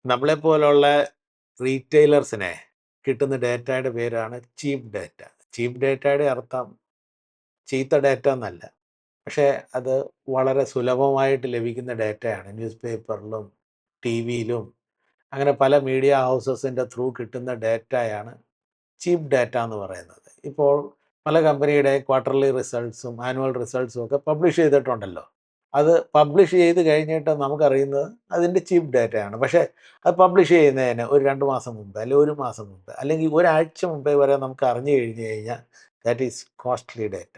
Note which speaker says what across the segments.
Speaker 1: നമ്മളെപ്പോലുള്ള റീറ്റെയിലേഴ്സിനെ കിട്ടുന്ന ഡേറ്റയുടെ പേരാണ് ചീപ്പ് ഡേറ്റ. ചീപ്പ് ഡേറ്റയുടെ അർത്ഥം ചീത്ത ഡേറ്റ എന്നല്ല. പക്ഷേ അത് വളരെ സുലഭമായിട്ട് ലഭിക്കുന്ന ഡേറ്റയാണ്. ന്യൂസ് പേപ്പറിലും ടി വിയിലും അങ്ങനെ പല മീഡിയ ഹൗസസിൻ്റെ ത്രൂ കിട്ടുന്ന ഡേറ്റയാണ് ചീപ്പ് ഡേറ്റ എന്ന് പറയുന്നത്. ഇപ്പോൾ പല കമ്പനിയുടെ ക്വാർട്ടർലി റിസൾട്ട്സും ആനുവൽ റിസൾട്ട്സും ഒക്കെ പബ്ലിഷ് ചെയ്തിട്ടുണ്ടല്ലോ. അത് പബ്ലിഷ് ചെയ്ത് കഴിഞ്ഞിട്ട് നമുക്കറിയുന്നത് അതിൻ്റെ ചീപ്പ് ഡേറ്റയാണ്. പക്ഷേ അത് പബ്ലിഷ് ചെയ്യുന്നതിന് ഒരു 2 മാസം മുമ്പ് അല്ലെങ്കിൽ 1 മാസം മുമ്പ് അല്ലെങ്കിൽ ഒരാഴ്ച മുമ്പേ വരെ നമുക്ക് അറിഞ്ഞു കഴിഞ്ഞ് കഴിഞ്ഞാൽ ദാറ്റ് ഈസ് കോസ്റ്റ്ലി ഡേറ്റ.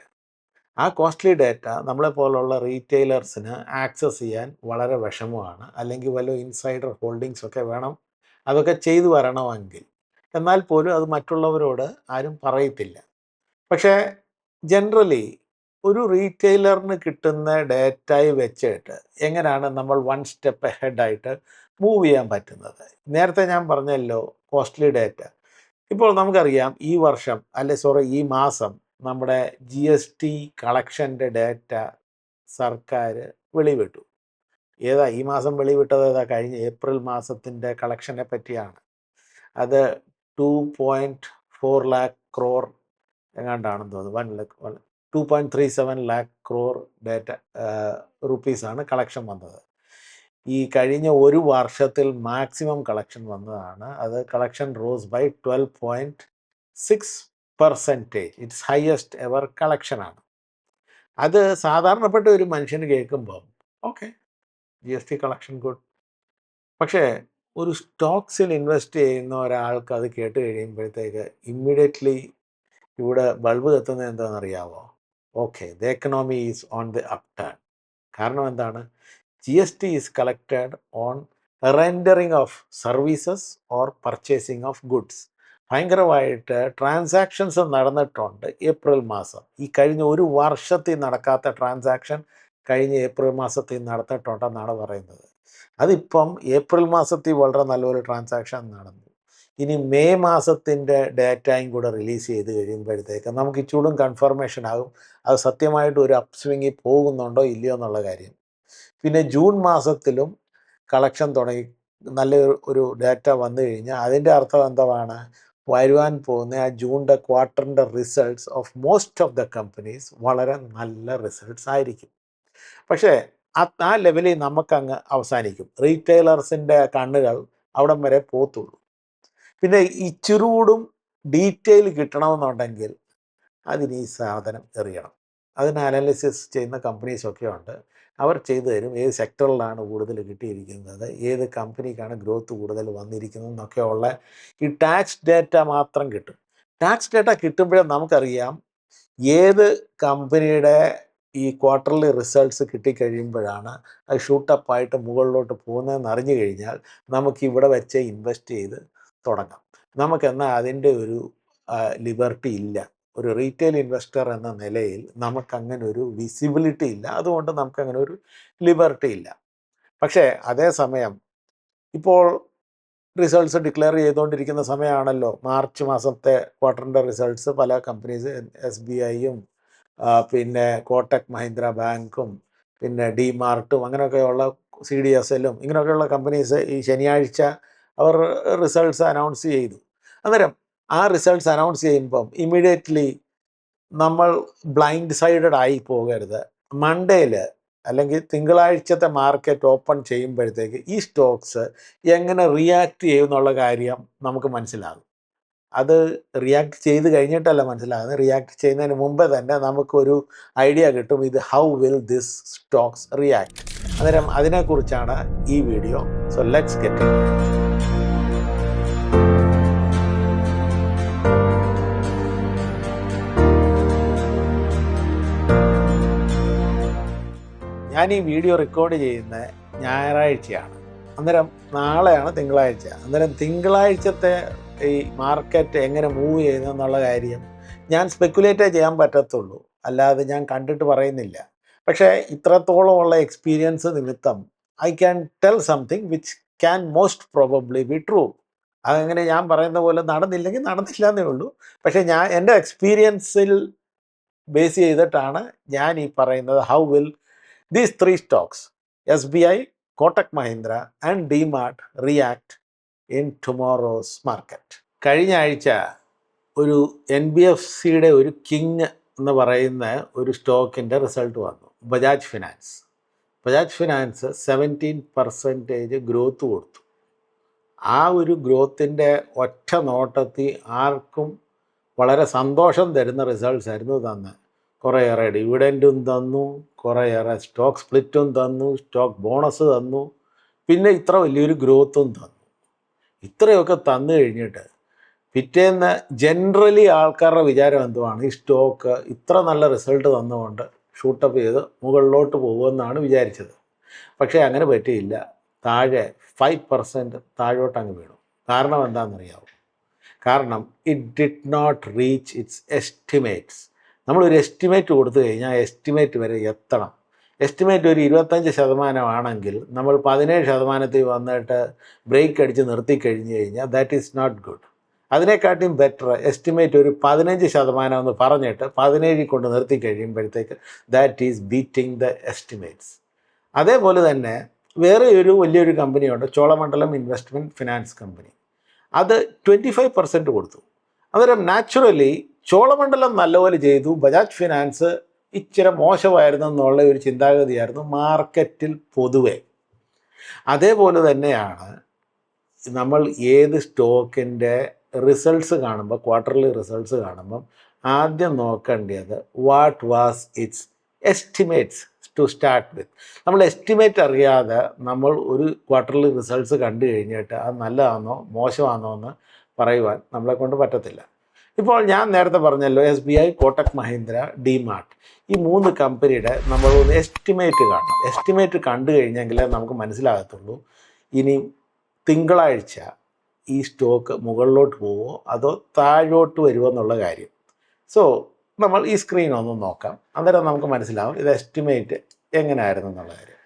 Speaker 1: ആ കോസ്റ്റ്ലി ഡേറ്റ നമ്മളെപ്പോലുള്ള റീറ്റെയിലേഴ്സിന് ആക്സസ് ചെയ്യാൻ വളരെ വിഷമമാണ്. അല്ലെങ്കിൽ വല്ല ഇൻസൈഡർ ഹോൾഡിങ്സ് ഒക്കെ വേണം അതൊക്കെ ചെയ്തു വരണമെങ്കിൽ. എന്നാൽ പോലും അത് മറ്റുള്ളവരോട് ആരും പറയത്തില്ല. പക്ഷേ ജനറലി ഒരു റീറ്റെയിലറിന് കിട്ടുന്ന ഡേറ്റയിൽ വെച്ചിട്ട് എങ്ങനെയാണ് നമ്മൾ 1 സ്റ്റെപ്പ് ഹെഡായിട്ട് മൂവ് ചെയ്യാൻ പറ്റുന്നത്? നേരത്തെ ഞാൻ പറഞ്ഞല്ലോ കോസ്റ്റ്ലി ഡേറ്റ. ഇപ്പോൾ നമുക്കറിയാം ഈ മാസം നമ്മുടെ GST കളക്ഷൻ്റെ ഡേറ്റ സർക്കാർ വെളിവിട്ടു. ഈ മാസം വെളിവിട്ടത് കഴിഞ്ഞ ഏപ്രിൽ മാസത്തിൻ്റെ കളക്ഷനെ പറ്റിയാണ്. അത് 2.4 lakh crore എങ്ങാണ്ടാണെന്ന് തോന്നുന്നു. 2.37 lakh crore ഡേറ്റ റുപ്പീസാണ് കളക്ഷൻ വന്നത്. ഈ കഴിഞ്ഞ ഒരു വർഷത്തിൽ മാക്സിമം കളക്ഷൻ വന്നതാണ്. അത് collection rose by 12.6%. It's highest ever കളക്ഷനാണ്. അത് സാധാരണപ്പെട്ട ഒരു മനുഷ്യന് കേൾക്കുമ്പോൾ ഓക്കെ, GST കളക്ഷൻ ഗുഡ്. പക്ഷേ ഒരു സ്റ്റോക്സിൽ ഇൻവെസ്റ്റ് ചെയ്യുന്ന ഒരാൾക്ക് അത് കേട്ട് കഴിയുമ്പോഴത്തേക്ക് ഇമ്മീഡിയറ്റ്ലി ഇവിടെ ബൾബ് കത്തുന്നത് എന്താണെന്നറിയാമോ? Okay, the economy is on the up turn. കാരണം എന്താണ്? GST is collected on rendering of services or purchasing of goods. ഭയങ്കരമായിട്ട് ട്രാൻസാക്ഷൻസ് നടന്നിട്ടുണ്ട് ഏപ്രിൽ മാസം. ഈ കഴിഞ്ഞ ഒരു വർഷത്തിൽ നടക്കാത്ത ട്രാൻസാക്ഷൻ കഴിഞ്ഞ ഏപ്രിൽ മാസത്തിൽ നടന്നിട്ടുണ്ടെന്നാണ് പറയുന്നത്. അതിപ്പം ഏപ്രിൽ മാസത്തിൽ വളരെ നല്ലൊരു ട്രാൻസാക്ഷൻ നടന്നു. ഇനി മെയ് മാസത്തിൻ്റെ ഡേറ്റയും കൂടെ റിലീസ് ചെയ്ത് കഴിയുമ്പോഴത്തേക്ക് നമുക്ക് ഇച്ചൂടും കൺഫർമേഷൻ ആകും അത് സത്യമായിട്ട് ഒരു അപ്സ്വിങ്ങിൽ പോകുന്നുണ്ടോ ഇല്ലയോ എന്നുള്ള കാര്യം. പിന്നെ ജൂൺ മാസത്തിലും കളക്ഷൻ തുടങ്ങി നല്ല ഒരു ഡേറ്റ വന്നു കഴിഞ്ഞാൽ അതിൻ്റെ അർത്ഥം എന്താണ്? വരുവാൻ പോകുന്ന ആ ജൂണിൻ്റെ ക്വാർട്ടറിൻ്റെ results of most of the companies വളരെ നല്ല റിസൾട്ട്സ് ആയിരിക്കും. പക്ഷേ ആ ലെവലിൽ നമുക്കങ്ങ് അവസാനിക്കും. റീറ്റെയിലേഴ്സിൻ്റെ കണ്ണുകൾ അവിടം വരെ പോത്തുള്ളൂ. പിന്നെ ഇച്ചിരൂടും ഡീറ്റെയിൽ കിട്ടണമെന്നുണ്ടെങ്കിൽ അതിന് ഈ സാധനം എറിയണം. അതിന് അനാലിസിസ് ചെയ്യുന്ന കമ്പനീസൊക്കെ ഉണ്ട്. അവർ ചെയ്തു തരും ഏത് സെക്ടറിലാണ് കൂടുതൽ കിട്ടിയിരിക്കുന്നത്, ഏത് കമ്പനിക്കാണ് ഗ്രോത്ത് കൂടുതൽ വന്നിരിക്കുന്നത് എന്നൊക്കെയുള്ള ഈ ടാക്സ് ഡേറ്റ മാത്രം കിട്ടും. ടാക്സ് ഡേറ്റ കിട്ടുമ്പോഴേ നമുക്കറിയാം ഏത് കമ്പനിയുടെ ഈ ക്വാർട്ടർലി റിസൾട്ട്സ് കിട്ടിക്കഴിയുമ്പോഴാണ് അത് ഷൂട്ടപ്പായിട്ട് മുകളിലോട്ട് പോകുന്നതെന്ന് അറിഞ്ഞു കഴിഞ്ഞാൽ നമുക്ക് ഇവിടെ വെച്ച് ഇൻവെസ്റ്റ് ചെയ്ത് തുടങ്ങാം. നമുക്കെന്നാൽ അതിൻ്റെ ഒരു ലിബർട്ടി ഇല്ല. ഒരു റീറ്റെയിൽ ഇൻവെസ്റ്റർ എന്ന നിലയിൽ നമുക്കങ്ങനെ ഒരു വിസിബിലിറ്റി ഇല്ല. അതുകൊണ്ട് നമുക്കങ്ങനെ ഒരു ലിബർട്ടി ഇല്ല. പക്ഷേ അതേസമയം ഇപ്പോൾ റിസൾട്ട്സ് ഡിക്ലെയർ ചെയ്തുകൊണ്ടിരിക്കുന്ന സമയമാണല്ലോ. മാർച്ച് മാസത്തെ ക്വാർട്ടറിൻ്റെ റിസൾട്ട്സ് പല കമ്പനീസ് SBIയും പിന്നെ കോട്ടക് മഹീന്ദ്ര ബാങ്കും പിന്നെ DMart അങ്ങനെയൊക്കെയുള്ള CDSLും ഇങ്ങനെയൊക്കെയുള്ള കമ്പനീസ് ഈ ശനിയാഴ്ച അവർ റിസൾട്ട്സ് അനൗൺസ് ചെയ്തു. അന്നേരം ആ റിസൾട്ട്സ് അനൗൺസ് ചെയ്യുമ്പം ഇമ്മീഡിയറ്റ്ലി നമ്മൾ ബ്ലൈൻഡ് സൈഡഡ് ആയി പോകരുത്. മൺഡേയിൽ അല്ലെങ്കിൽ തിങ്കളാഴ്ചത്തെ മാർക്കറ്റ് ഓപ്പൺ ചെയ്യുമ്പോഴത്തേക്ക് ഈ സ്റ്റോക്സ് എങ്ങനെ റിയാക്ട് ചെയ്യുമെന്നുള്ള കാര്യം നമുക്ക് മനസ്സിലാകും. അത് റിയാക്ട് ചെയ്ത് കഴിഞ്ഞിട്ടല്ല മനസ്സിലാകുന്നത്, റിയാക്ട് ചെയ്യുന്നതിന് മുമ്പേ തന്നെ നമുക്കൊരു ഐഡിയ കിട്ടും ഇത് how will this stocks react. അന്നേരം അതിനെക്കുറിച്ചാണ് ഈ video. So let's get it. ഞാൻ ഈ വീഡിയോ റെക്കോർഡ് ചെയ്യുന്നത് ഞായറാഴ്ചയാണ്. അന്നേരം നാളെയാണ് തിങ്കളാഴ്ച. അന്നേരം തിങ്കളാഴ്ചത്തെ ഈ മാർക്കറ്റ് എങ്ങനെ മൂവ് ചെയ്യുന്നതെന്നുള്ള കാര്യം ഞാൻ സ്പെക്കുലേറ്റേ ചെയ്യാൻ പറ്റത്തുള്ളൂ, അല്ലാതെ ഞാൻ കണ്ടിട്ട് പറയുന്നില്ല. പക്ഷേ ഇത്രത്തോളമുള്ള എക്സ്പീരിയൻസ് നിമിത്തം I can tell something which can most probably be true. അതങ്ങനെ ഞാൻ പറയുന്ന പോലെ നടന്നില്ലെങ്കിൽ നടന്നില്ല എന്നേ ഉള്ളൂ. പക്ഷേ എൻ്റെ എക്സ്പീരിയൻസിൽ ബേസ് ചെയ്തിട്ടാണ് ഞാൻ ഈ പറയുന്നത്. How will these 3 stocks, SBI, Kotak Mahindra and DMart react in tomorrow's market? കഴിഞ്ഞ ആഴ്ച ഒരു NBFCയുടെ ഒരു കിങ് എന്ന് പറയുന്ന ഒരു സ്റ്റോക്കിൻ്റെ റിസൾട്ട് വന്നു. ബജാജ് ഫിനാൻസ് 17% ഗ്രോത്ത് കൊടുത്തു. ആ ഒരു ഗ്രോത്തിൻ്റെ ഒറ്റ നോട്ടത്തിൽ ആർക്കും വളരെ സന്തോഷം തരുന്ന റിസൾട്ട്സ് ആയിരുന്നു തന്നെ. കുറേയേറെ ഡിവിഡൻറ്റും തന്നു, കുറേയേറെ സ്റ്റോക്ക് സ്പ്ലിറ്റും തന്നു, സ്റ്റോക്ക് ബോണസ് തന്നു, പിന്നെ ഇത്ര വലിയൊരു ഗ്രോത്തും തന്നു. ഇത്രയൊക്കെ തന്നു കഴിഞ്ഞിട്ട് പിറ്റേന്ന് ജനറലി ആൾക്കാരുടെ വിചാരം എന്തുവാണ്, ഈ സ്റ്റോക്ക് ഇത്ര നല്ല റിസൾട്ട് തന്നുകൊണ്ട് ഷൂട്ടപ്പ് ചെയ്ത് മുകളിലോട്ട് പോകുമെന്നാണ് വിചാരിച്ചത്. പക്ഷേ അങ്ങനെ പറ്റിയില്ല. താഴെ 5% താഴോട്ട് അങ്ങ് വീണു. കാരണം എന്താണെന്നറിയാമോ? കാരണം it did not reach its estimates. നമ്മളൊരു എസ്റ്റിമേറ്റ് കൊടുത്തു കഴിഞ്ഞാൽ ആ എസ്റ്റിമേറ്റ് വരെ എത്തണം. എസ്റ്റിമേറ്റ് ഒരു 25% ആണെങ്കിൽ നമ്മൾ 17% വന്നിട്ട് ബ്രേക്ക് അടിച്ച് നിർത്തിക്കഴിഞ്ഞ് കഴിഞ്ഞാൽ ദാറ്റ് ഈസ് നോട്ട് ഗുഡ്. അതിനെക്കാട്ടിയും ബെറ്റർ എസ്റ്റിമേറ്റ് ഒരു 15% എന്ന് പറഞ്ഞിട്ട് 17 കൊണ്ട് നിർത്തി കഴിയുമ്പോഴത്തേക്ക് that is beating the estimates. അതേപോലെ തന്നെ വേറെ ഒരു വലിയൊരു കമ്പനിയുണ്ട്, ചോളമണ്ഡലം ഇൻവെസ്റ്റ്മെൻറ്റ് ഫിനാൻസ് കമ്പനി. അത് 25% കൊടുത്തു. അന്നേരം നാച്ചുറലി ചോളമണ്ഡലം നല്ലപോലെ ചെയ്തു, ബജാജ് ഫിനാൻസ് ഇച്ചിരി മോശമായിരുന്നു എന്നുള്ള ഒരു ചിന്താഗതിയായിരുന്നു മാർക്കറ്റിൽ പൊതുവെ. അതേപോലെ തന്നെയാണ് നമ്മൾ ഏത് സ്റ്റോക്കിൻ്റെ റിസൾട്ട്സ് കാണുമ്പോൾ, ക്വാർട്ടർലി റിസൾട്ട്സ് കാണുമ്പം ആദ്യം നോക്കേണ്ടത് what was its estimates to start with. നമ്മൾ എസ്റ്റിമേറ്റ് അറിയാതെ നമ്മൾ ഒരു ക്വാർട്ടർലി റിസൾട്ട്സ് കണ്ടു കഴിഞ്ഞിട്ട് അത് നല്ലതാണോ മോശമാണോ എന്ന് പറയുവാൻ നമ്മളെ കൊണ്ട് പറ്റത്തില്ല. ഇപ്പോൾ ഞാൻ നേരത്തെ പറഞ്ഞല്ലോ, SBI, കോട്ടക് മഹീന്ദ്ര, DMart, ഈ 3 കമ്പനിയുടെ നമ്മളൊന്ന് എസ്റ്റിമേറ്റ് കാണണം. എസ്റ്റിമേറ്റ് കണ്ടു കഴിഞ്ഞെങ്കിലേ നമുക്ക് മനസ്സിലാകത്തുള്ളൂ ഇനി തിങ്കളാഴ്ച ഈ സ്റ്റോക്ക് മുകളിലോട്ട് പോവോ അതോ താഴോട്ട് വരുമോ എന്നുള്ള കാര്യം. സോ നമ്മൾ ഈ സ്ക്രീൻ ഒന്ന് നോക്കാം, അന്നേരം നമുക്ക് മനസ്സിലാവും ഇത് എസ്റ്റിമേറ്റ് എങ്ങനെയായിരുന്നു എന്നുള്ള കാര്യം.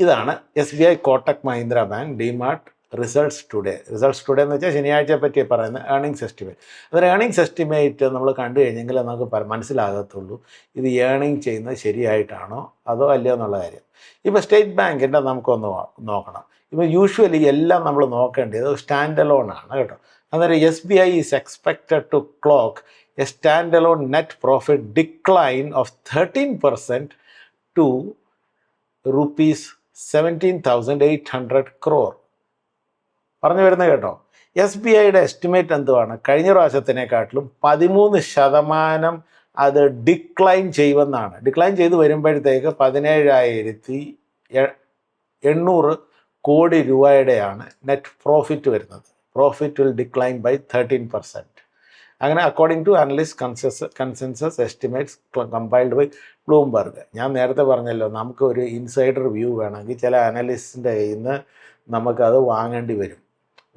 Speaker 1: ഇതാണ് SBI, Kotak Mahindra bank, DMart results today. Results today എന്ന് വെച്ചാൽ ശനിയാഴ്ചയെ പറ്റി പറയുന്ന ഏർണിങ്സ് എസ്റ്റിമേറ്റ്. അന്നേരം ഏർണിങ്സ് എസ്റ്റിമേറ്റ് നമ്മൾ കണ്ടു കഴിഞ്ഞെങ്കിൽ നമുക്ക് മനസ്സിലാകത്തുള്ളൂ ഇത് ഏർണിങ് ചെയ്യുന്നത് ശരിയായിട്ടാണോ അതോ അല്ലയോ എന്നുള്ള കാര്യം. ഇപ്പോൾ സ്റ്റേറ്റ് ബാങ്കിൻ്റെ നമുക്കൊന്ന് നോക്കണം. ഇപ്പോൾ യൂഷ്വലി എല്ലാം നമ്മൾ നോക്കേണ്ടത് സ്റ്റാൻഡ് അലോൺ ആണ് കേട്ടോ. അന്നേരം SBI is expected to clock a stand alone net profit decline of 13% to ₹17,800 crore. പറഞ്ഞു വരുന്നത് കേട്ടോ. SBIയുടെ എസ്റ്റിമേറ്റ് എന്തുവാണ്? കഴിഞ്ഞ പ്രാവശ്യത്തിനെക്കാട്ടിലും 13% അത് ഡിക്ലൈൻ ചെയ്യുമെന്നാണ്. ഡിക്ലൈൻ ചെയ്ത് വരുമ്പോഴത്തേക്ക് 17,800 കോടി രൂപയുടെയാണ് നെറ്റ് പ്രോഫിറ്റ് വരുന്നത്. Profit will decline by 13%. അങ്ങനെ according to analyst consensus estimates compiled by Bloomberg. ഞാൻ നേരത്തെ പറഞ്ഞല്ലോ, നമുക്ക് ഒരു ഇൻസൈഡർ വ്യൂ വേണമെങ്കിൽ ചില അനലിസ്റ്റിൻ്റെ കയ്യിൽ നിന്ന് നമുക്കത് വാങ്ങേണ്ടി വരും.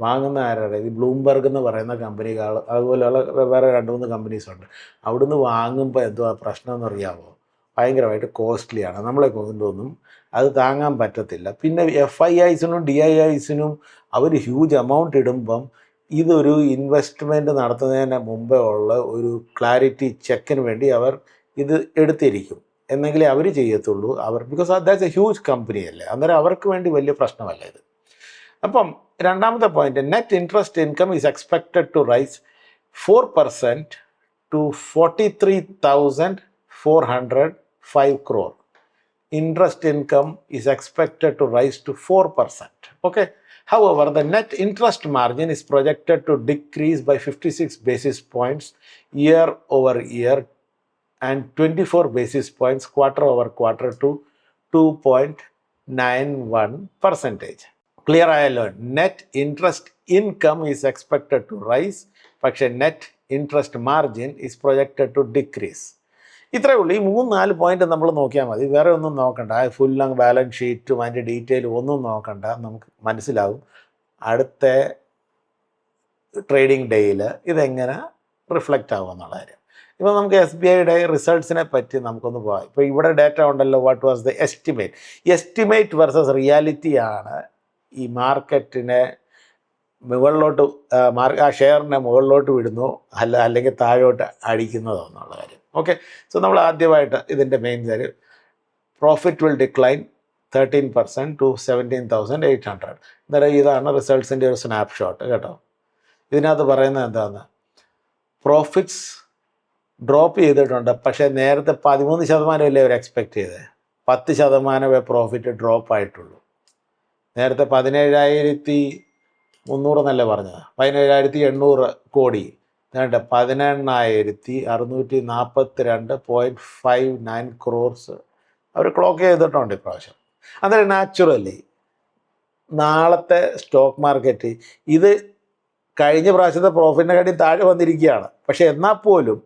Speaker 1: വാങ്ങുന്ന ആരാണ്? ഈ ബ്ലൂംബർഗ് എന്ന് പറയുന്ന കമ്പനികൾ, അതുപോലെയുള്ള വേറെ 2-3 കമ്പനീസുണ്ട്. അവിടുന്ന് വാങ്ങുമ്പോൾ എന്തുവാ പ്രശ്നം എന്നറിയാമോ? ഭയങ്കരമായിട്ട് കോസ്റ്റ്ലിയാണ്. നമ്മളെ കൊണ്ടൊന്നും അത് താങ്ങാൻ പറ്റത്തില്ല. പിന്നെ FIIസിനും DIIസിനും അവർ ഹ്യൂജ് എമൗണ്ട് ഇടുമ്പം ഇതൊരു ഇൻവെസ്റ്റ്മെൻറ്റ് നടത്തുന്നതിന് മുമ്പേ ഉള്ള ഒരു ക്ലാരിറ്റി ചെക്കിന് വേണ്ടി അവർ ഇത് എടുത്തിരിക്കും. എന്നെങ്കിലേ അവർ ചെയ്യത്തുള്ളൂ. Because that's a huge company അല്ലേ, അന്നേരം അവർക്ക് വേണ്ടി വലിയ പ്രശ്നമല്ല ഇത്. അപ്പം രണ്ടാമത്തെ point, net interest income is expected to rise 4% to 43,405 crore. Interest income is expected to rise to 4%. Okay. However, the net interest margin is projected to decrease by 56 basis points year over year and 24 basis points quarter over quarter to 2.91%. Clear ആയല്ലോ? Net interest income is expected to rise, പക്ഷേ net interest margin is projected to decrease. ഇത്രയേ ഉള്ളൂ. ഈ 3-4 point നമ്മൾ നോക്കിയാൽ മതി, വേറെ ഒന്നും നോക്കണ്ട. ഫുൾ അങ്ങ് ബാലൻസ് ഷീറ്റും അതിൻ്റെ ഡീറ്റെയിലും ഒന്നും നോക്കണ്ട. നമുക്ക് മനസ്സിലാവും അടുത്ത ട്രേഡിംഗ് ഡേയിൽ ഇതെങ്ങനെ റിഫ്ലക്റ്റ് ആകും എന്നുള്ള കാര്യം. ഇപ്പോൾ നമുക്ക് SBIയുടെ റിസൾട്ട്സിനെ പറ്റി നമുക്കൊന്ന് പോകാം. ഇപ്പോൾ ഇവിടെ ഡേറ്റ ഉണ്ടല്ലോ, what was the estimate. Estimate versus റിയാലിറ്റിയാണ് ഈ മാർക്കറ്റിനെ മുകളിലോട്ട് ആ ഷെയറിനെ മുകളിലോട്ട് വിടുന്നു അല്ലെങ്കിൽ താഴോട്ട് അടിക്കുന്നതോ എന്നുള്ള കാര്യം. ഓക്കെ. സോ നമ്മൾ ആദ്യമായിട്ട് ഇതിൻ്റെ മെയിൻ കാര്യം, പ്രോഫിറ്റ് വിൽ ഡിക്ലൈൻ 13% to 17,800. അന്നേരം ഇതാണ് റിസൾട്ട്സിൻ്റെ ഒരു സ്നാപ്ഷോട്ട് കേട്ടോ. ഇതിനകത്ത് പറയുന്നത് എന്താണെന്ന്, പ്രോഫിറ്റ്സ് ഡ്രോപ്പ് ചെയ്തിട്ടുണ്ട്. പക്ഷേ നേരത്തെ 13% അവർ എക്സ്പെക്റ്റ് ചെയ്തത്, 10% പ്രോഫിറ്റ് ഡ്രോപ്പ് ആയിട്ടുള്ളൂ. നേരത്തെ 17,300 എന്നല്ലേ പറഞ്ഞത്, 17,800 കോടി, വേണ്ട 18,642.59 ക്രോർസ് അവർ ക്ലോക്ക് ചെയ്തിട്ടുണ്ട് ഇപ്രാവശ്യം. അന്നേരം നാച്ചുറലി നാളത്തെ സ്റ്റോക്ക് മാർക്കറ്റ് ഇത് കഴിഞ്ഞ പ്രാവശ്യത്തെ പ്രോഫിറ്റിനെ കാട്ടി താഴെ വന്നിരിക്കുകയാണ്. പക്ഷേ എന്നാൽ പോലും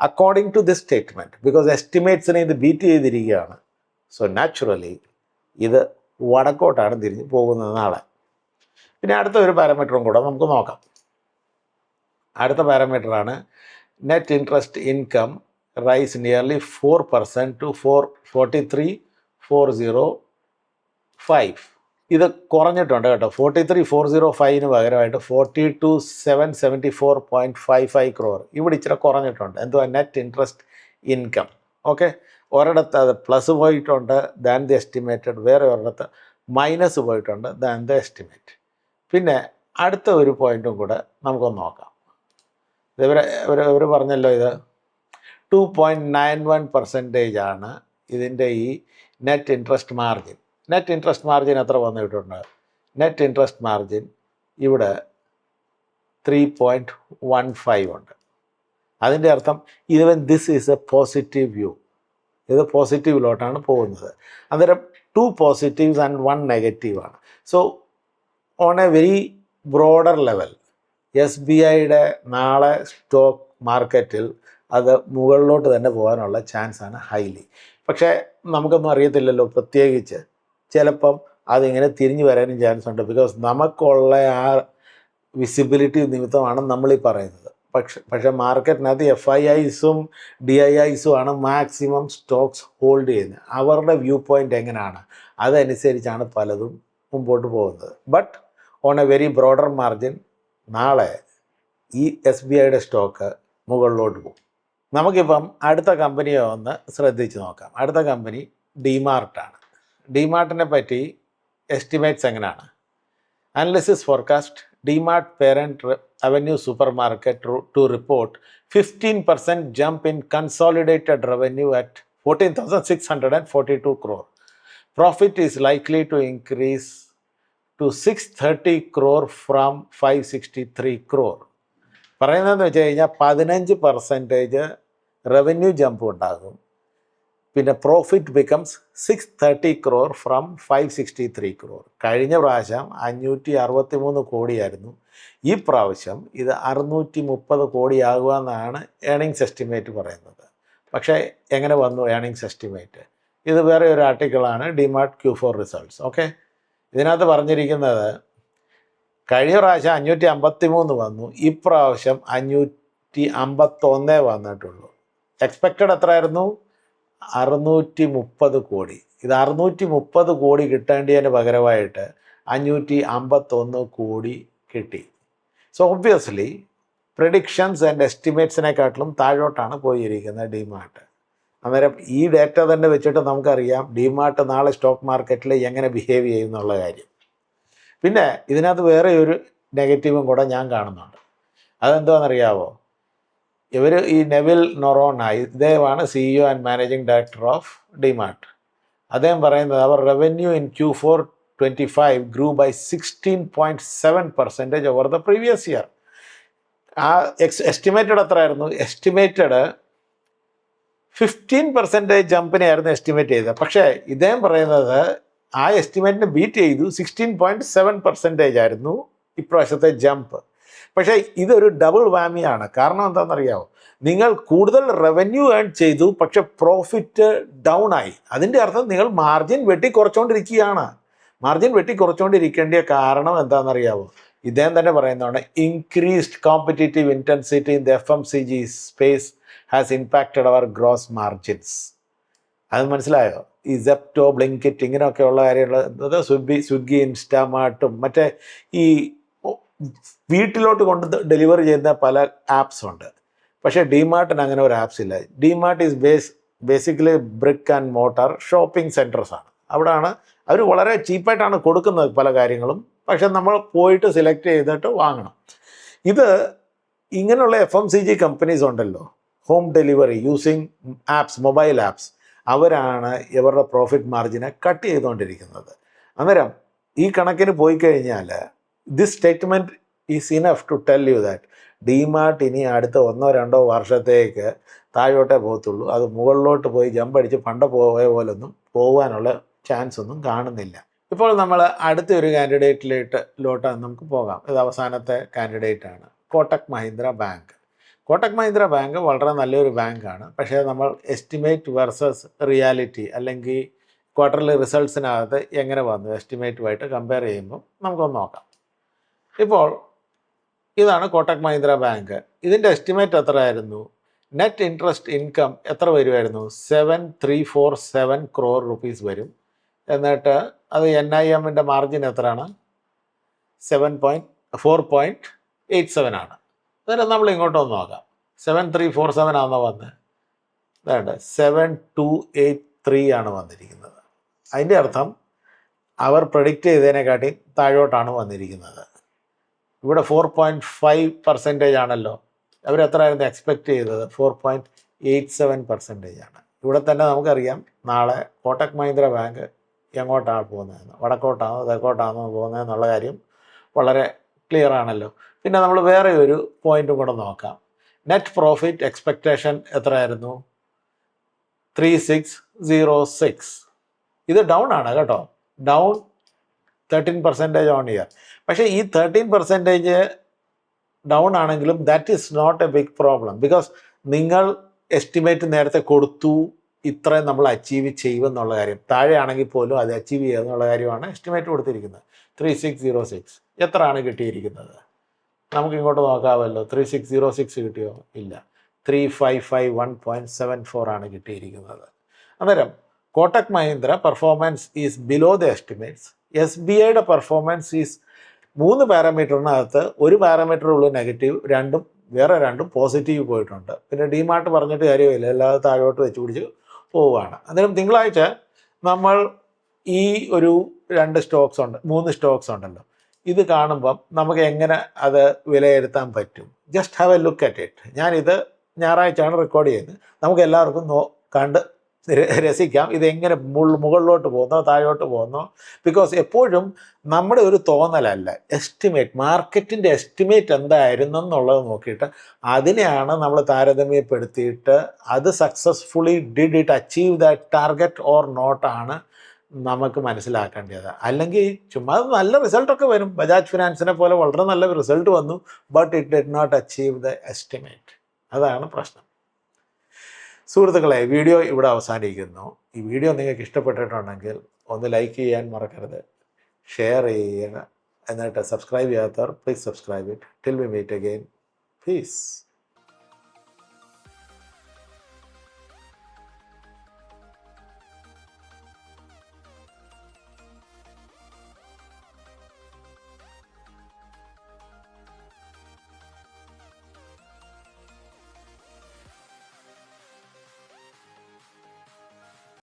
Speaker 1: according to this statement, because എസ്റ്റിമേറ്റ്സിനെ ഇത് ബീറ്റ് ചെയ്തിരിക്കുകയാണ്, സോ നാച്ചുറലി ഇത് വടക്കോട്ടാണ് തിരിഞ്ഞ് പോകുന്നത് നാളെ. പിന്നെ അടുത്ത ഒരു പാരാമീറ്ററും കൂടെ നമുക്ക് നോക്കാം. അടുത്ത പാരാമീറ്ററാണ് net interest income rise nearly 4% to 43,405. ഇത് കുറഞ്ഞിട്ടുണ്ട് കേട്ടോ. 43,405 പകരമായിട്ട് 42,774.55 crore. ഇവിടെ ഇച്ചിരി കുറഞ്ഞിട്ടുണ്ട്. എന്തുവാ, നെറ്റ് ഇൻട്രസ്റ്റ് ഇൻകം. ഓക്കെ, ഒരിടത്ത് അത് പ്ലസ് പോയിട്ടുണ്ട് ദാൻ ദി എസ്റ്റിമേറ്റഡ്, വേറെ ഒരിടത്ത് മൈനസ് പോയിട്ടുണ്ട് ദാൻ ദി എസ്റ്റിമേറ്റ്. പിന്നെ അടുത്ത ഒരു പോയിൻറ്റും കൂടെ നമുക്കൊന്ന് നോക്കാം. ഇവർ പറഞ്ഞല്ലോ, ഇത് 2.91% ആണ് ഇതിൻ്റെ ഈ net interest margin. Net interest margin എത്ര വന്നിട്ടുണ്ട്? നെറ്റ് ഇൻട്രസ്റ്റ് മാർജിൻ ഇവിടെ 3.15 ഉണ്ട്. അതിൻ്റെ അർത്ഥം even this is A positive view, ഇത് പോസിറ്റീവിലോട്ടാണ് പോകുന്നത്. അന്നേരം 2 positives and 1 negative ആണ്. So on a very broader level SBIയുടെ നാളെ സ്റ്റോക്ക് മാർക്കറ്റിൽ അത് മുകളിലോട്ട് തന്നെ പോകാനുള്ള ചാൻസാണ് ഹൈലി. പക്ഷേ നമുക്കൊന്നും അറിയത്തില്ലല്ലോ, പ്രത്യേകിച്ച് ചിലപ്പം അതിങ്ങനെ തിരിഞ്ഞു വരാനും ചാൻസ് ഉണ്ട്. ബിക്കോസ് നമുക്കുള്ള ആ വിസിബിലിറ്റി നിമിത്തമാണ് നമ്മളീ പറയുന്നത്. പക്ഷേ മാർക്കറ്റിനകത്ത് FIIസും DIIസും ആണ് മാക്സിമം സ്റ്റോക്സ് ഹോൾഡ് ചെയ്യുന്നത്. അവരുടെ വ്യൂ പോയിൻ്റ് എങ്ങനെയാണ് അതനുസരിച്ചാണ് പലതും മുമ്പോട്ട് പോകുന്നത്. But on a very broader margin നാളെ ഈ SBIയുടെ സ്റ്റോക്ക് മുകളിലോട്ട് പോകും. നമുക്കിപ്പം അടുത്ത കമ്പനിയെ ഒന്ന് ശ്രദ്ധിച്ച് നോക്കാം. അടുത്ത കമ്പനി ഡിമാർട്ടാണ്. ഡിമാർട്ടിനെ പറ്റി എസ്റ്റിമേറ്റ്സ് എങ്ങനെയാണ്? Analysis forecast DMart parent Avenue Super Market to report 15% jump in consolidated revenue at 14,642 crore. Profit is likely to increase to 630 crore from 563 crore. പറയുന്നതെന്ന് വെച്ച് കഴിഞ്ഞാൽ 15% റവന്യൂ ജമ്പ് ഉണ്ടാകും. പിന്നെ profit becomes 630 crore from 563 crore. കഴിഞ്ഞ പ്രാവശ്യം 563 കോടിയായിരുന്നു. ഈ പ്രാവശ്യം ഇത് 630 കോടിയാകുമെന്നാണ് ഏണിങ്സ് എസ്റ്റിമേറ്റ് പറയുന്നത്. പക്ഷേ എങ്ങനെ വന്നു ഏണിങ്സ് എസ്റ്റിമേറ്റ്? ഇത് വേറെ ഒരു ആർട്ടിക്കിളാണ്, ഡിമാർട്ട് Q4 റിസൾട്ട്സ്. ഓക്കെ, ഇതിനകത്ത് പറഞ്ഞിരിക്കുന്നത് കഴിഞ്ഞ പ്രാവശ്യം 553 വന്നു, ഇപ്രാവശ്യം 551 വന്നിട്ടുള്ളൂ. എക്സ്പെക്റ്റഡ് എത്രയായിരുന്നു? 630 കോടി. ഇത് 630 കോടി കിട്ടേണ്ടതിന് പകരമായിട്ട് 551 കോടി കിട്ടി. സോ ഒബ്വിയസ്ലി പ്രെഡിക്ഷൻസ് ആൻഡ് എസ്റ്റിമേറ്റ്സിനെക്കാട്ടിലും താഴോട്ടാണ് പോയിരിക്കുന്നത് ഡിമാർട്ട്. അന്നേരം ഈ ഡേറ്റ തന്നെ വെച്ചിട്ട് നമുക്കറിയാം ഡിമാർട്ട് നാളെ സ്റ്റോക്ക് മാർക്കറ്റിൽ എങ്ങനെ ബിഹേവ് ചെയ്യും എന്നുള്ള കാര്യം. പിന്നെ ഇതിനകത്ത് വേറെ ഒരു നെഗറ്റീവും കൂടെ ഞാൻ കാണുന്നുണ്ട്. അതെന്താണെന്നറിയാവോ? ഇവർ ഈ നെവിൽ നൊറോണ, ഇദ്ദേഹമാണ് CEO and managing director of DMart. അദ്ദേഹം പറയുന്നത് അവർ revenue in Q4 25 grew by 16.7% over the previous year. ആ എസ്റ്റിമേറ്റഡ് എത്രയായിരുന്നു? എസ്റ്റിമേറ്റഡ് 15% ജമ്പിനെയായിരുന്നു എസ്റ്റിമേറ്റ് ചെയ്തത്. പക്ഷേ ഇദ്ദേഹം പറയുന്നത് ആ എസ്റ്റിമേറ്റിനെ ബീറ്റ് ചെയ്തു. 16.7% ആയിരുന്നു ഇപ്രാവശ്യത്തെ ജമ്പ്. പക്ഷേ ഇതൊരു ഡബിൾ വാമിയാണ്. കാരണം എന്താണെന്നറിയാമോ? നിങ്ങൾ കൂടുതൽ റവന്യൂ ഏൺ ചെയ്തു, പക്ഷെ പ്രോഫിറ്റ് ഡൗൺ ആയി. അതിൻ്റെ അർത്ഥം നിങ്ങൾ മാർജിൻ വെട്ടിക്കുറച്ചുകൊണ്ടിരിക്കുകയാണ്. മാർജിൻ വെട്ടിക്കുറച്ചുകൊണ്ടിരിക്കേണ്ട കാരണം എന്താണെന്നറിയാമോ? ഇദ്ദേഹം തന്നെ പറയുന്നതാണ്, increased competitive intensity in the FMCG space has impacted our gross margins. അത് മനസ്സിലായോ? ഈ സെപ്റ്റോ, ബ്ലിങ്കിറ്റ് ഇങ്ങനെയൊക്കെയുള്ള കാര്യങ്ങൾ, സ്വിഗ്ഗി, ഇൻസ്റ്റാമാർട്ടും മറ്റേ ഈ വീട്ടിലോട്ട് കൊണ്ട് ഡെലിവറി ചെയ്യുന്ന പല ആപ്സ് ഉണ്ട്. പക്ഷേ ഡിമാർട്ടിന് അങ്ങനെ ഒരു ആപ്സ് ഇല്ല. DMart is basically brick and mortar shopping സെൻറ്റേഴ്സാണ്. അവിടെയാണ് അവർ വളരെ ചീപ്പായിട്ടാണ് കൊടുക്കുന്നത് പല കാര്യങ്ങളും. പക്ഷെ നമ്മൾ പോയിട്ട് സെലക്ട് ചെയ്തിട്ട് വാങ്ങണം. ഇത് ഇങ്ങനെയുള്ള FMCG കമ്പനീസ് ഉണ്ടല്ലോ, home delivery using apps, mobile apps, അവരാണ് ഇവരുടെ പ്രോഫിറ്റ് മാർജിനെ കട്ട് ചെയ്തുകൊണ്ടിരിക്കുന്നത്. അന്നേരം ഈ കണക്കിന് പോയി കഴിഞ്ഞാൽ this statement is enough to tell you that DMart ഇനി അടുത്ത 1-2 വർഷത്തേക്ക് താഴോട്ടേ പോകത്തുള്ളൂ. അത് മുകളിലോട്ട് പോയി ജമ്പടിച്ച് പണ്ട് പോയ പോലൊന്നും പോകാനുള്ള ചാൻസ് ഒന്നും കാണുന്നില്ല. ഇപ്പോൾ നമ്മൾ അടുത്ത ഒരു കാൻഡിഡേറ്റിലോട്ട് നമുക്ക് പോകാം. ഇത് അവസാനത്തെ കാൻഡിഡേറ്റാണ് കോട്ടക് മഹീന്ദ്ര ബാങ്ക്. കോട്ടക് മഹീന്ദ്ര ബാങ്ക് വളരെ നല്ലൊരു ബാങ്കാണ്. പക്ഷേ നമ്മൾ എസ്റ്റിമേറ്റ് വെർസസ് റിയാലിറ്റി അല്ലെങ്കിൽ ക്വാർട്ടർലി റിസൾട്ട്സിനകത്ത് എങ്ങനെ വന്നു എസ്റ്റിമേറ്റുമായിട്ട് കമ്പയർ ചെയ്യുമ്പോൾ നമുക്കൊന്ന് നോക്കാം. ഇപ്പോൾ ഇതാണ് കോട്ടക് മഹീന്ദ്ര ബാങ്ക്. ഇതിൻ്റെ എസ്റ്റിമേറ്റ് എത്രയായിരുന്നു? നെറ്റ് ഇൻട്രസ്റ്റ് ഇൻകം എത്ര വരുമായിരുന്നു? 7347 crore rupees വരും. എന്നിട്ട് അത് NIMൻ്റെ മാർജിൻ എത്രയാണ്? 4.87 ആണ്. അന്നേരം നമ്മൾ ഇങ്ങോട്ടൊന്ന് നോക്കാം. 7347 ആണോ വന്ന്? അതാണ്ട് 7283 ആണ് വന്നിരിക്കുന്നത്. അതിൻ്റെ അർത്ഥം അവർ പ്രഡിക്റ്റ് ചെയ്തതിനെക്കാട്ടി താഴോട്ടാണ് വന്നിരിക്കുന്നത്. ഇവിടെ 4.5% ആണല്ലോ. അവരെത്രയായിരുന്നു എക്സ്പെക്റ്റ് ചെയ്തത്? 4.87% ആണ്. ഇവിടെ തന്നെ നമുക്കറിയാം നാളെ കോട്ടക് മഹീന്ദ്ര ബാങ്ക് എങ്ങോട്ടാണ് പോകുന്നതെന്ന്, വടക്കോട്ടാണോ തെക്കോട്ടാണോ പോകുന്നതെന്നുള്ള കാര്യം വളരെ ക്ലിയർ ആണല്ലോ. പിന്നെ നമ്മൾ വേറെ ഒരു പോയിന്റും കൂടെ നോക്കാം. നെറ്റ് പ്രോഫിറ്റ് എക്സ്പെക്റ്റേഷൻ എത്രയായിരുന്നു? 3606. ഇത് ഡൗൺ ആണ് കേട്ടോ, ഡൗൺ 13% ഓൺ ഇയർ. പക്ഷേ ഈ 13% ഡൗൺ ആണെങ്കിലും that is not a big problem. Because നിങ്ങൾ എസ്റ്റിമേറ്റ് നേരത്തെ കൊടുത്തു, ഇത്രയും നമ്മൾ അച്ചീവ് ചെയ്യുമെന്നുള്ള കാര്യം. താഴെയാണെങ്കിൽ പോലും അത് അച്ചീവ് ചെയ്യുമെന്നുള്ള കാര്യമാണ് എസ്റ്റിമേറ്റ് കൊടുത്തിരിക്കുന്നത്. 3606 എത്ര ആണ് കിട്ടിയിരിക്കുന്നത്? നമുക്ക് ഇങ്ങോട്ട് നോക്കാമല്ലോ. 3606 കിട്ടിയോ? ഇല്ല, 3551.74 ആണ് കിട്ടിയിരിക്കുന്നത്. അന്നേരം Kotak Mahindra performance is below the estimates. SBIയുടെ പെർഫോമൻസ് ഈസ് 3 പാരാമീറ്ററിനകത്ത് ഒരു പാരാമീറ്റർ ഉള്ളൂ നെഗറ്റീവ്, വേറെ രണ്ടും പോസിറ്റീവ് പോയിട്ടുണ്ട്. പിന്നെ ഡിമാർട്ട് പറഞ്ഞിട്ട് കാര്യമില്ല, അല്ലാതെ താഴോട്ട് വെച്ച് പിടിച്ച് പോവുകയാണ്. അന്നേരം തിങ്കളാഴ്ച നമ്മൾ ഈ ഒരു 3 സ്റ്റോക്സ് ഉണ്ടല്ലോ, ഇത് കാണുമ്പം നമുക്ക് എങ്ങനെ അത് വിലയിരുത്താൻ പറ്റും? Just have A look at it. ഞാനിത് ഞായറാഴ്ചയാണ് റെക്കോർഡ് ചെയ്യുന്നത്. നമുക്ക് എല്ലാവർക്കും കണ്ട് രസിക്കാം ഇതെങ്ങനെ മുകളിലോട്ട് പോകുന്നോ താഴോട്ട് പോകുന്നോ. ബിക്കോസ് എപ്പോഴും നമ്മുടെ ഒരു തോന്നലല്ല, എസ്റ്റിമേറ്റ്, മാർക്കറ്റിൻ്റെ എസ്റ്റിമേറ്റ് എന്തായിരുന്നു എന്നുള്ളത് നോക്കിയിട്ട് അതിനെയാണ് നമ്മൾ താരതമ്യപ്പെടുത്തിയിട്ട് അത് successfully did it achieve that target or not ആണ് നമുക്ക് മനസ്സിലാക്കേണ്ടത്. അല്ലെങ്കിൽ ചുമ്മാ നല്ല റിസൾട്ടൊക്കെ വരും. ബജാജ് ഫിനാൻസിനെ പോലെ വളരെ നല്ല റിസൾട്ട് വന്നു, but it did not achieve the estimate. അതാണ് പ്രശ്നം. സുഹൃത്തുക്കളെ, വീഡിയോ ഇവിടെ അവസാനിക്കുന്നു. ഈ വീഡിയോ നിങ്ങൾക്ക് ഇഷ്ടപ്പെട്ടിട്ടുണ്ടെങ്കിൽ ഒന്ന് ലൈക്ക് ചെയ്യാൻ മറക്കരുത്, ഷെയർ ചെയ്യുക, എന്നിട്ട് സബ്സ്ക്രൈബ് ചെയ്യാത്തവർ please subscribe it. Till we meet again, piece.